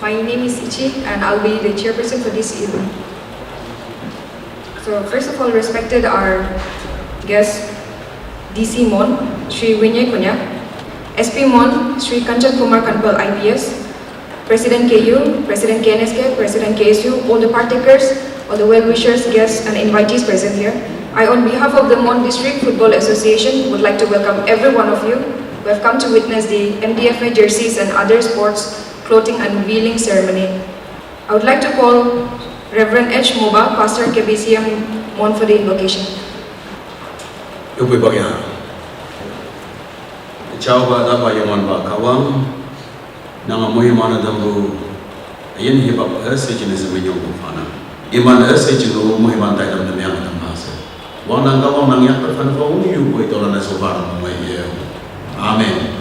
My name is Ichi and I'll be the chairperson for this event. So first of all, respected our guests, DC Mon, Sri Vinay Kunyak, SP Mon, Sri Kanchan Kumar Kanpal IPS, President KU, President KNSK, President KSU, all the partakers, all the well-wishers, guests and invitees present here. I, on behalf of the Mon District Football Association, would like to welcome every one of you who have come to witness the MDFA jerseys and other sports clothing unveiling ceremony. I would like to call Reverend H. Moba, Pastor KBCM Mon for the invocation. Ciao ba da ba yaman ba kawang nang amoy mana dambu ayan hibab ase jine se menyong ko fana iman ase jino mo himan tai dam yang tam hase wang nang kawang nang yak fan ko yu ko ito na so far mo ye amen.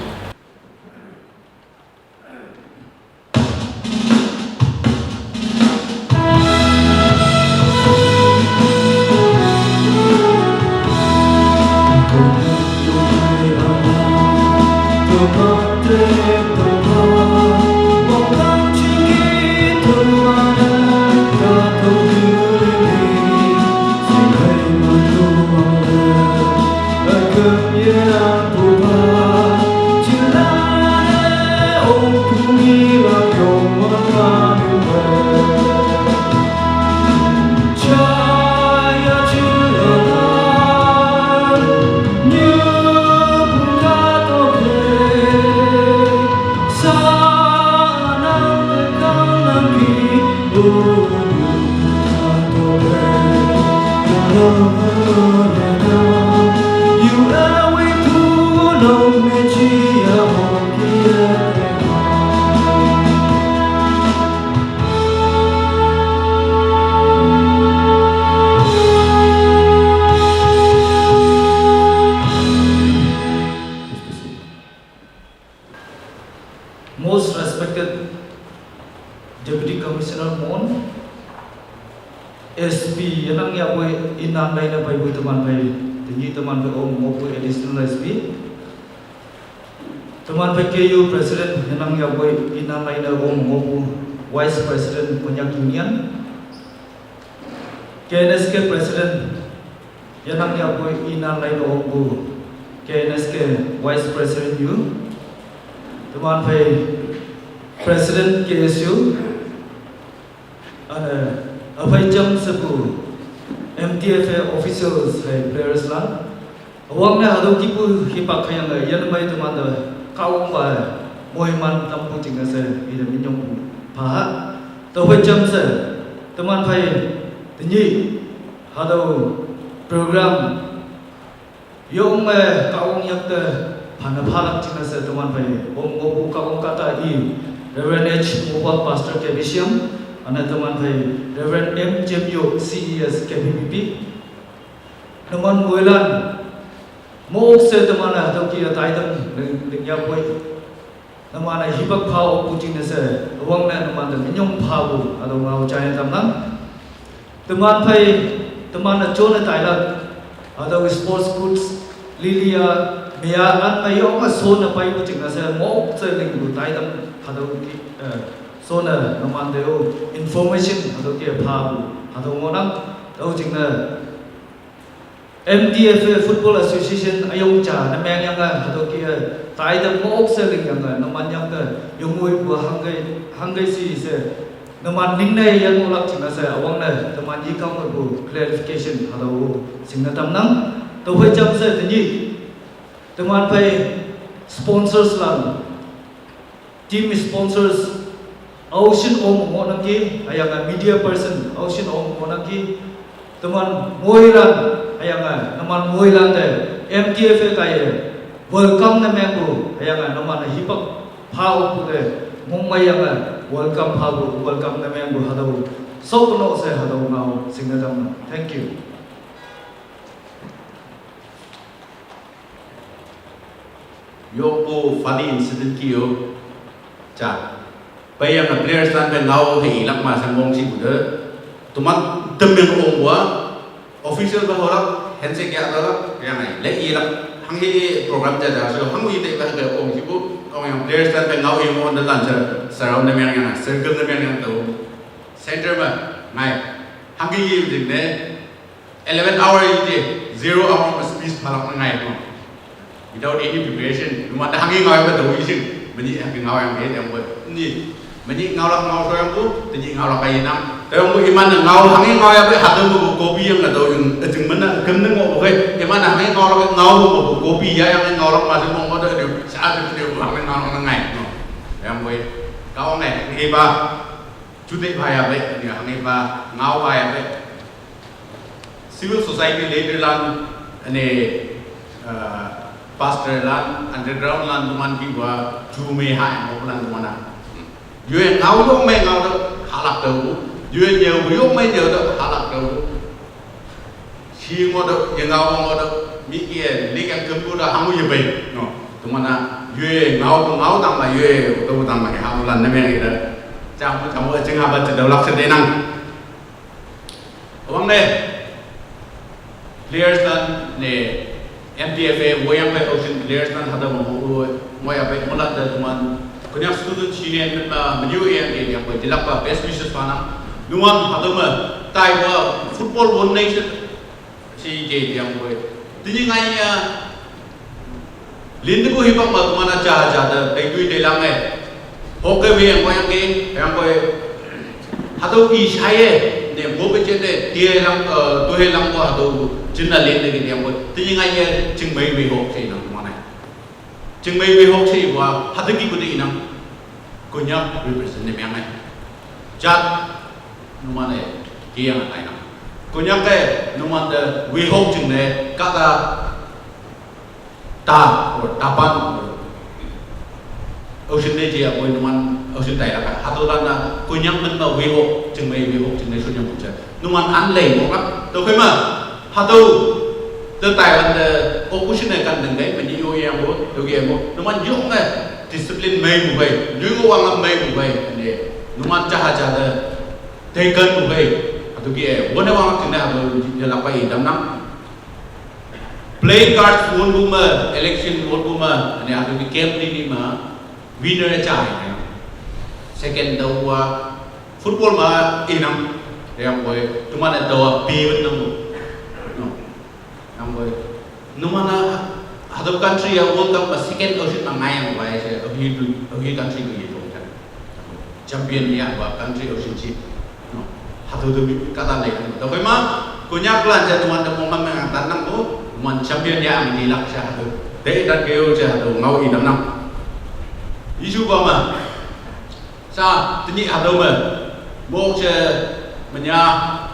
Most respected Deputy Commissioner Mon, SP Yanang Yaboy Inam Laina by Witaman by the Nitaman by Om Mopu Additional SP, Taman by KU President Yanang Yaboy Inam Laina Om Mopu Vice President Punyak Union, KNSK President Yanang Yaboy Inam Laina Om KNSK Vice President U. Teman President KSU Abai Jam Sepu MTFA officials players lan awangna hadu kipu hipak khayang yan bai teman kawang ba moiman tampu tinga se ida minyong pha Abai Jam se teman tinyi hadu program yong kawang yakte Pana Palak Tinasa Taman Pai, Om Mopu Kawang Kata I, Reverend H. Mopa Pastor KBCM, Anataman Pai, Reverend M. Jemyo CES KBBP, Naman Muelan, Mo Se Tamana Toki Ataitam, Yapoi, Namana Hibak Pao Putinasa, Wangna Namanda Minyong Pau, Adoma Giant Tamnan, Taman Pai, Tamana Jonah Thailand, other sports goods, Lilia. Maya an mayo ka sona pai ko tinga sa mo sa ling bu tai dam hado ki sona naman deo information hado ki pha bu hado mo na do tinga MDFA Football Association ayong cha na meng yang ka hado ki tai dam mo sa ling yang ka naman yang ka yung mui bu hangai si se naman ning na yang mo lak tinga sa awang na naman yi kang bu clarification hado sing na tam nang to phai cham sa ni Teman sponsors lang, team sponsors, Ocean Om Monaki, ayang media person, Ocean Om Monaki, teman Moiran, ayang naman Moiran de, MTFA kaya, welcome na member, ayang naman hipak pau pude, Mumbai yang welcome pau, welcome na member hadaw, so puno sa hadaw ngao, singadam. Thank you. Yopo funny incident kiyo cha bayang na players tan ben ngau he ilak ma sang mong si bude tumat temben ongwa official ba horak handshake ya horak yang ai le ilak hangi program ja ja so hangi te ba ga ong si ibu kau yang players dan pengau yang mau dalam surround demi yang circle demi yang tu center mah ngai hangi yang jadi 11 hour ini 0 hour mas speed malam ngai tu without any preparation cuma dah hangi ngau yang tu isin meni hangi ngau yang yang buat ni meni ngau lah ngau so yang tu tadi ngau lah kayak nam tapi mu iman ngau hangi ngau yang tu hatu mu kopi yang tu yang jeng mana kena ngau okay iman hangi ngau lah ngau mu kopi ya yang ngau lah masih mau ada dia saat itu dia hangi ngau lah ngai no yang mu kau ngai ni ba chủ tịch bài vậy thì hàng và ngáo bài vậy civil society leader lan này pastor lan underground lan teman kita cumi hai mau lan mana jual ngáo đâu mấy ngáo đâu halak đâu jual nhiều nhiều mấy nhiều đâu halak đâu si mau đâu yang ngáo mau đâu mikir lihat kembu dah hamu je baik no teman jual ngáo tambah jual tu tambah hamu lan namanya kita trong ở trường học trận đấu lọc trận năng ông này players lan này MTFA Woyang Bay Ocean players lan ada mau Woyang Bay mulat dah teman punya student senior menuju yang boleh dilapar best wishes panang nuan ada mah Taiwan football one nation si je yang boleh tinggi ngai lindu hibang mah teman aja ada degui delang okay we yang koi hatu isaya ne mobe chete dia lang tuhe lang ko hatu jinna len de yang koi tinga ye chingmei we hok sei nang mana chingmei we hok sei wa hatu ki kudi inang kunya represent ne yang ai jat numane ki yang ai nang kunya ke numan de we hok jingne kata ta tapan Ocean ni dia boleh numan ocean tay lah. Hatu lana kunyang menau weho cengmei cengmei sunyang puja. Numan anlay mungkin. Tahu ke mana? Hatu tertai lana ocean ni kan dengai penyiu yang bu, tahu ke mana? Numan jong ni disiplin mei bukai, nyugu wang mei bukai. Ni numan cahaya cahaya tekan bukai. Tahu ke? Mana wang kena hatu jelapai damnam. Playing cards pun buma, election pun buma. Ni hatu ke game ni mah. Winner cai, second dua football mah inam, yang boleh cuma ada dua pivot namu, yang boleh, numana hadap country yang World Cup second ocean mangai yang boleh saya, ohi country itu kan, champion ni apa country ocean chip, hadap tu kata lain, tapi mah punya pelajar cuma ada momen mengatakan namu, cuma champion yang dilak saya hadap, dari dan kau saya hadap ngau inam nam. Isu apa? Sa, tini ada apa? Mau je menya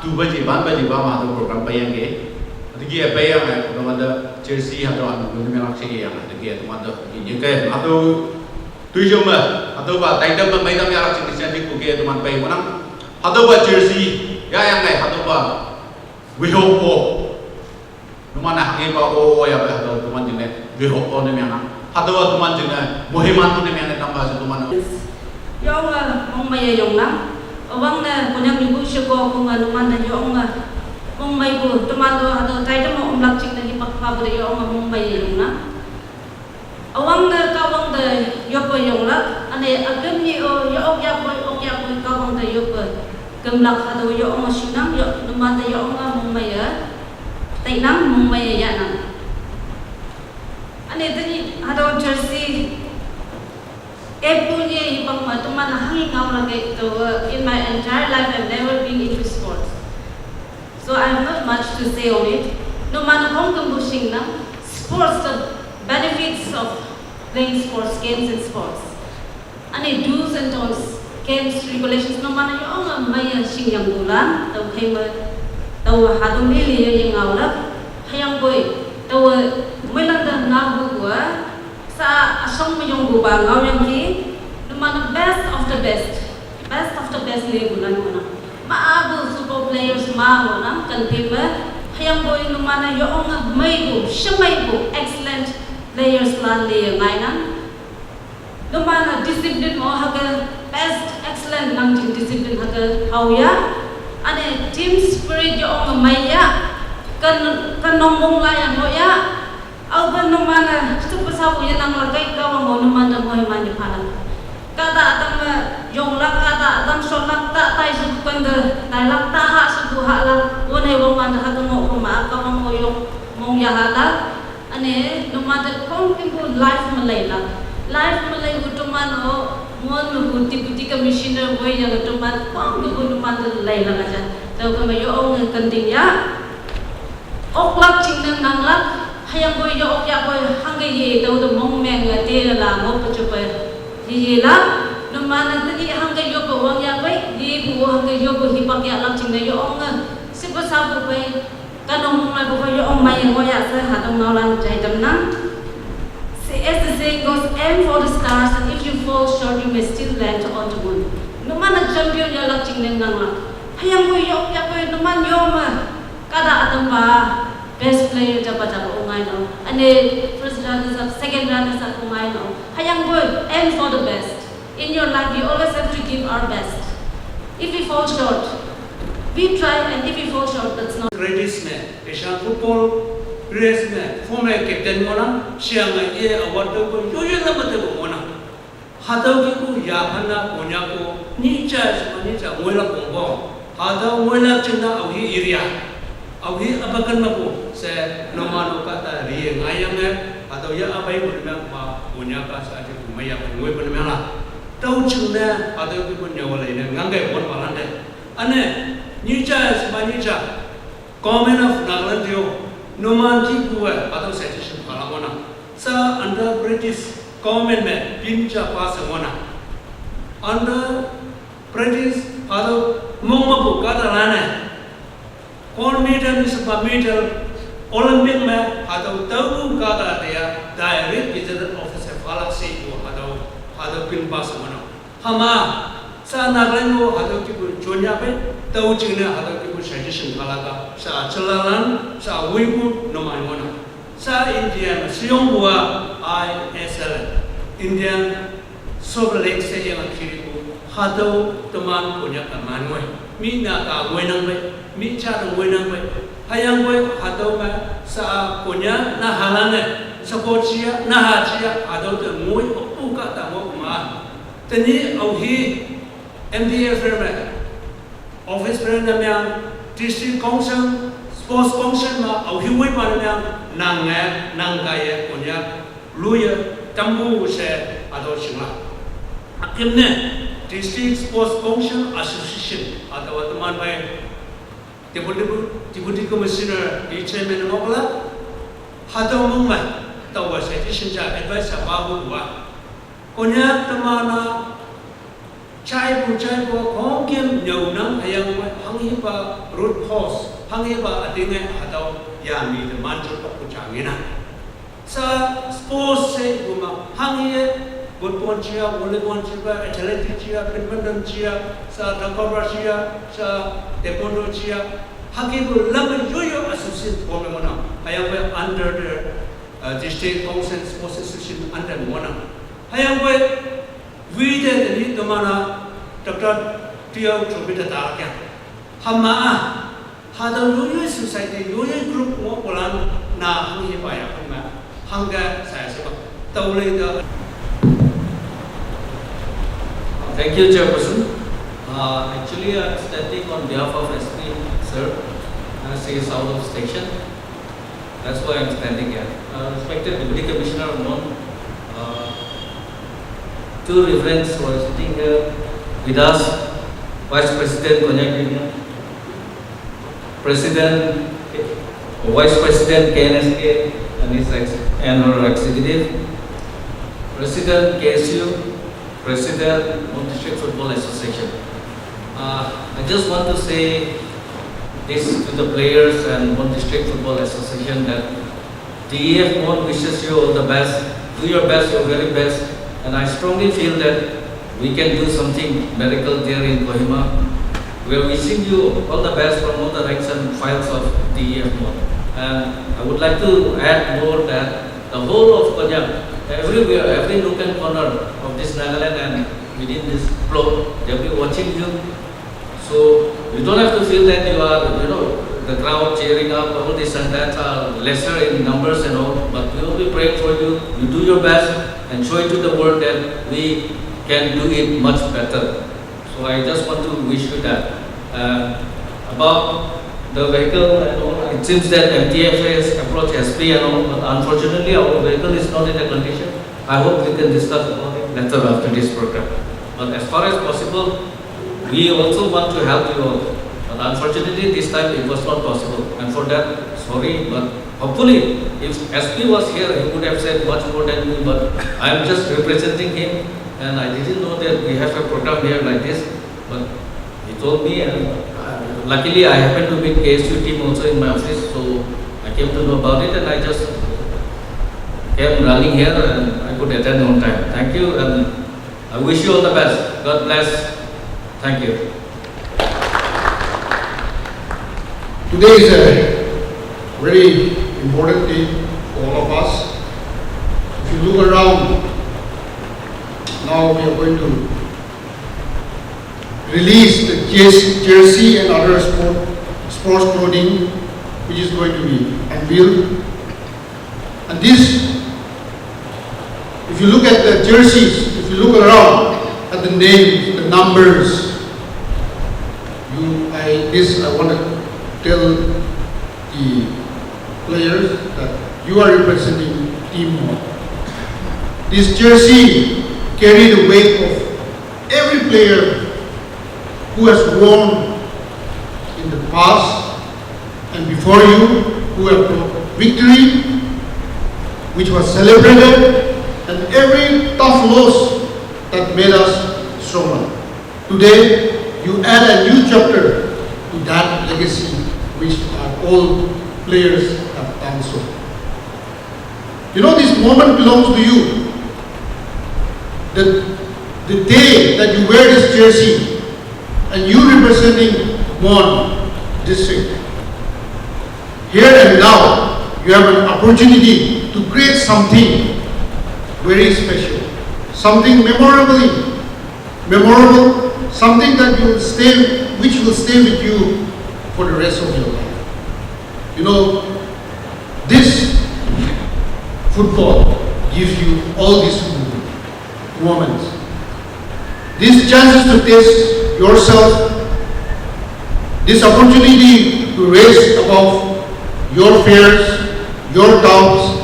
tu baca mah ada program payang ke. Ada kia payang ada ada jersey ada ada memang sih yang ada kia ada ini ke ada tujuh mah ada apa? Title mah macam yang orang jenis ni kukia teman payang mana? Ada apa jersey? Ya yang ni ada apa? Wihopo. Mana ni apa? Ya ada teman jenis wihopo ni mana? Hatu teman jenis muhiman tu ni yang tambah satu mana? Yang orang maya yang nam, orang na punya ibu syukur kungan teman dan yang orang maya bu teman tu hatu tadi mau umlak cik lagi pakpa ber yang orang maya yang nam. Orang na kawang de yopo yang lak, ane agam ni yang kawang de yopo gemlak hatu yang orang sinam yang teman de yang orang maya, tak nam maya ya nam. Ane tadi ada jersey, punya ibang teman hangi ngau lagi tu. In my entire life, I've never been into sports, so I have not much to say on it. No matter how composing na sports, the benefits of playing sports, games and sports. Ane do's and don'ts, games regulations. No matter yang maya sing yang bulan, tau kema, tau hadu mili yang ngau lah, hayang boy. Tahu mula dah nabu gua sa asong mayong gua ngau yang ki, mana best of the best ni bulan mana. Maabu super players mau na kan tiba, hayang boy mana yung may go, semai go excellent players lan li ngai na. Mana discipline mo haga best excellent nang discipline haga hauya, ane team spirit yung maya. Kan nombong lah yang moya, au kan nomana, tu pasal punya nang lagai kau mau numan da moy man phanan kada atam yong lak kada atam shon lak ta tai su kan de tai lak ta ha su ha la won he wong man ha mo ma ka mo yong mong ya ha la ane numan da kong kimbu life malai la life malai utuman o mon lu deputy commissioner boy ya utuman kong lu numan da lai la ja to ka yo ong kan ting ya ok lak ching nang lak hayang boy yo ok ya boy hang ye to the mong meng la te la mo pa chu pa ye la no man na ni hang yo ko wang ya boy ye bu hang yo ko hi pak ya lak ching na yo ong si pa sa bu boy ka no mong la bu yo ong mai ngo ya sa ha dong no lan chai dam na see as the saying goes aim for the stars and if you fall short you may still land on the moon no man na champion ya lak ching nang la hayang boy yo ok ya boy no man yo ma kada atam ba best player jaba jaba ungai no ane first runners up second runners up ungai no hayang boy aim for the best in your life we always have to give our best if we fall short we try and if we fall short that's not greatest man Asian football race man former captain mona siang ye award ko yo yo na mate ko mona hadaw ki ko ya phana konya ko ni cha ngoi la ko hadaw ngoi la china awi area awi abakan ma ko se nomano ka ta ri ngayang ne atau ya abai ko na ma konya ka sa je ko maya ko ngoi ko na la tau chung na atau ko nyaw lai ne ngangai bon balan de ane ni cha comment of Nagaland yo noman ki ko atau suggestion phala mona sa under British government में पिंचा पास होना under British atau mongmapu kata lana kon meter ni sebab meter Olympic में atau tahu kata dia direct visitor officer falak se ko atau pin pass hona hama sa Nagaland mo atau kipu jonya pe tahu cingna atau kipu suggestion phala ka sa celalan sa wibu noman hona sa India siung bua ISL Indian Super League se yang kiri ku hadau teman punya kamanwe mi na ka wenang be mi cha dong wenang be hayang we hadau ma sa punya na halane support sia na ha sia hadau te ngoi opu ka ta mo ma tani au hi MDF me office friend yang district council sports council ma au hi we pa yang nang kaya punya luya tambu se atau singla akhirnya district sports council association atau teman baik deputy commissioner di chairman ngokla atau mungma tahu suggestion ja advice apa buat konya temana chai bu kongkem nyau nang hayang hangi pa road horse hangi pa adinga atau ya mi teman cepat kucangina sa sports se guma hangi football chia volleyball chia athletics chia badminton chia sa taekwondo chia sa taekwondo chia hagi bu lam yo association ko me mona hayang we under the district council sports association under mona hayang we we de ni tomana dr tiao chobita ta kya hama hada yo society yo group mo polan na hangi pa ya kuma hanga saya sebab taulai da. Thank you, Chairperson. Actually, I am standing on behalf of SP, sir. As he is out of station, that's why I am standing here. Respected Deputy Commissioner Mon, two reverends who are sitting here with us, Vice President Konyak Union, President, Vice President KNSK and her executive, President KSU, President of District Football Association. I just want to say this to the players and Mon District Football Association that DEF Mon wishes you all the best. Do your best, your very best, and I strongly feel that we can do something miracle there in Kohima. We are wishing you all the best from all the ranks and files of DEF Mon. And I would like to add more that the whole of Punjab, everywhere, every nook and corner of this Nagaland and within this block, they'll be watching you. So you don't have to feel that you are, the crowd cheering up, all this and that are lesser in numbers and all, but we will be praying for you. You do your best and show it to the world that we can do it much better. So I just want to wish you that. About the vehicle and all, it seems that MTFA has approached SP and all, but unfortunately our vehicle is not in the condition. I hope we can discuss about it later after this program. But as far as possible, we also want to help you all. But unfortunately this time it was not possible. And for that, sorry, but hopefully if SP was here, he would have said much more than me, but I am just representing him and I didn't know that we have a program here like this. But he told me, and luckily I happened to meet KSU team also in my office, so I came to know about it and I just came running here and I could attend on time. Thank you and I wish you all the best. God bless. Thank you. Today is a very important day for all of us. If you look around, now we are going to release the jersey and other sports clothing which is going to be unveiled. And this, if you look at the jerseys, if you look around at the names, the numbers, I want to tell the players that you are representing Team Mon. This jersey carry the weight of every player who has won in the past and before you, who have brought victory, which was celebrated, and every tough loss that made us stronger. Today, you add a new chapter to that legacy which our old players have done so. You know, this moment belongs to you. The day that you wear this jersey, and you representing Mon district, here and now, you have an opportunity to create something very special, something memorable, something that which will stay with you for the rest of your life. You know, this football gives you all these moments, these chances to taste yourself, this opportunity to raise above your fears, your doubts,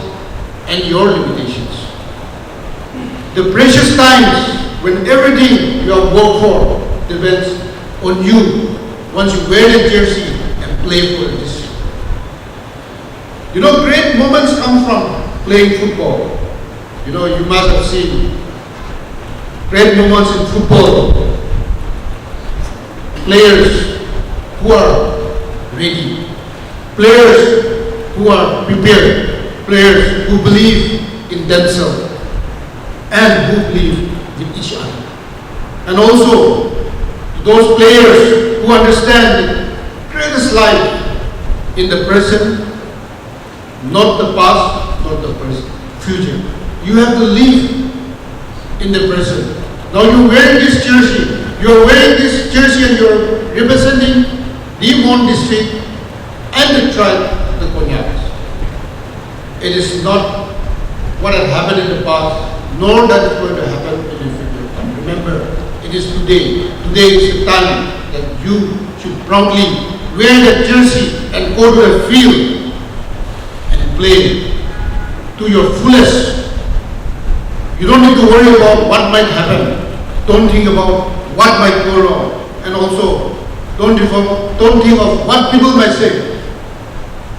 and your limitations. The precious times when everything you have worked for depends on you once you wear the jersey and play for the district. You know, great moments come from playing football. You know, you must have seen great moments in football. Players who are ready, players who are prepared, players who believe in themselves and who believe in each other. And also those players who understand the greatest life in the present, not the past, not the present, future. You have to live in the present. Now you're wearing this jersey. You're wearing this jersey and you're representing the Mon district and the tribe, the Konyaks. It is not what had happened in the past, nor that is going to happen in the future. And remember, it is today. Today is the time that you should proudly wear that jersey and go to the field and play to your fullest. You don't need to worry about what might happen. Don't think about what might go wrong. And also, don't think of what people might say.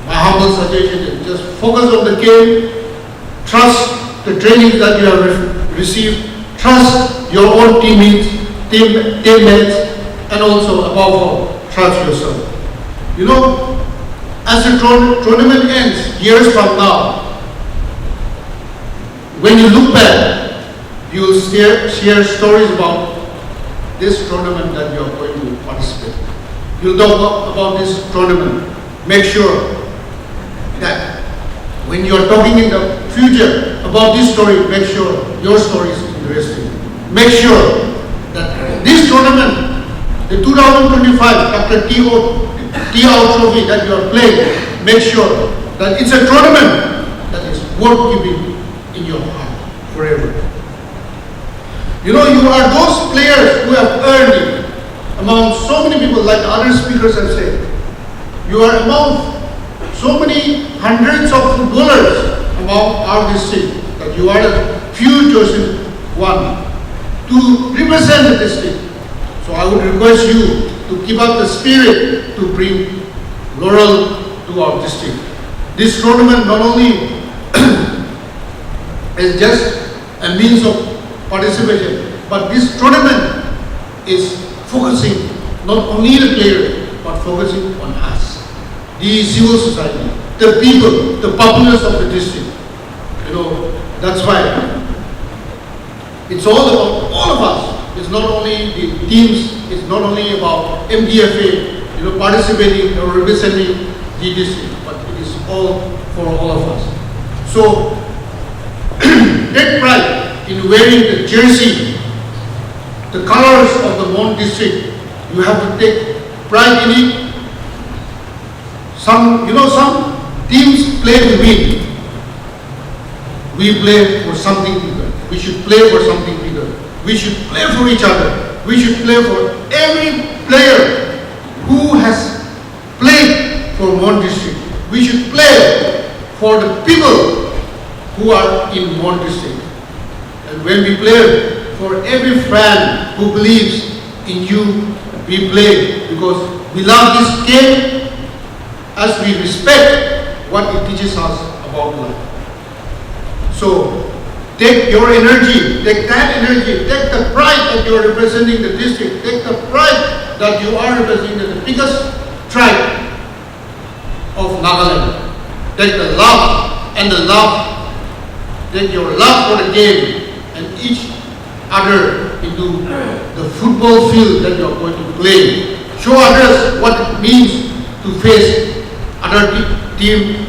My humble suggestion is just focus on the game, trust the training that you have received, trust your own teammates, and also above all, trust yourself. You know, as the tournament ends years from now, when you look back, you will share stories about this tournament that you are going to participate. You'll talk about this tournament. Make sure that when you are talking in the future about this story, make sure your story is interesting. Make sure that this tournament, the 2025 Dr. T.O. TR trophy that you are playing, make sure that it's a tournament that is worth keeping in your heart forever. You know, you are those players who have earned it among so many people, like the other speakers have said. You are among so many hundreds of footballers among our district that you are the few chosen one to represent the district. So I would request you to keep up the spirit to bring laurel to our district. This tournament not only is just a means of participation, but this tournament is focusing not only the player, but focusing on us, the civil society, the people, the populace of the district. You know, that's why it's all about all of us. It's not only the teams, it's not only about MDFA, you know, participating or representing the district, but it is all for all of us. So, take pride in wearing the jersey, the colors of the Mon district. You have to take pride in it. Some teams play to win. We play for something bigger. We should play for something bigger. We should play for each other. We should play for every player who has played for Mon district. We should play for the people who are in Mon district. And when we play for every fan who believes in you, we play because we love this game as we respect what it teaches us about life. So take your energy, take that energy, take the pride that you are representing the district, take the pride that you are representing the biggest tribe of Nagaland. Take the love and the love, take your love for the game and each other into the football field that you are going to play. Show others what it means to face other team,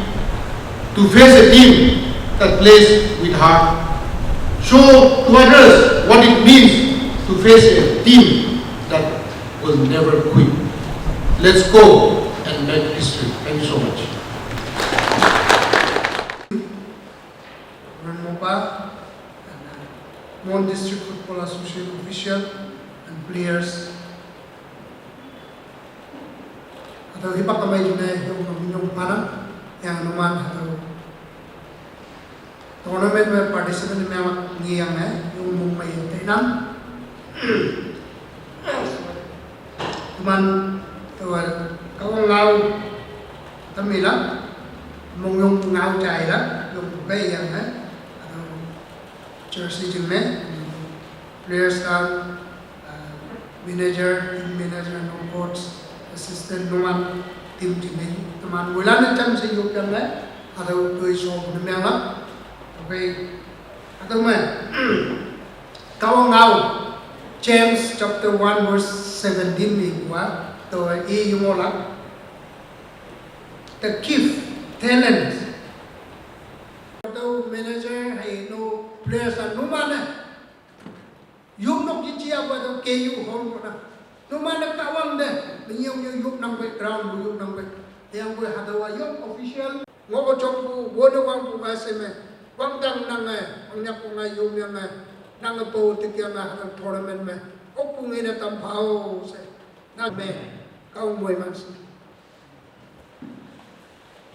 to face a team that plays with heart. Show to others what it means to face a team that will never quit. Let's go and make history. Thank you so much. Ranmopa, Mon District Football Association official and players. Atau hipak kamay junay yung para yang naman atau tournament में participant में नियम है yung Mumbai Tainan teman tuan kau ngau tamila mong yung ngau cai lah yung bay yang है atau jersey जिनमें players kan manager no coach assistant numan tim जिनमें teman bulan macam seyuk yang है atau tuh show punya lah. Okay, atau man, kau ngau James chapter 1 verse 17 ni gua, tu yung mola, the gift, talent, atau manager hay no players anu mana, yung nok jijiya gua tu KU home gua, no mana kawang deh, yung nang background, yung nang back, yang gua hadawa yung official, ngopo chokku, wono wang gua seme. Wang dang nang ang nyak ko ngayon yang nang po tikyan na tournament me. O kung ina tampaw se na me kau moy man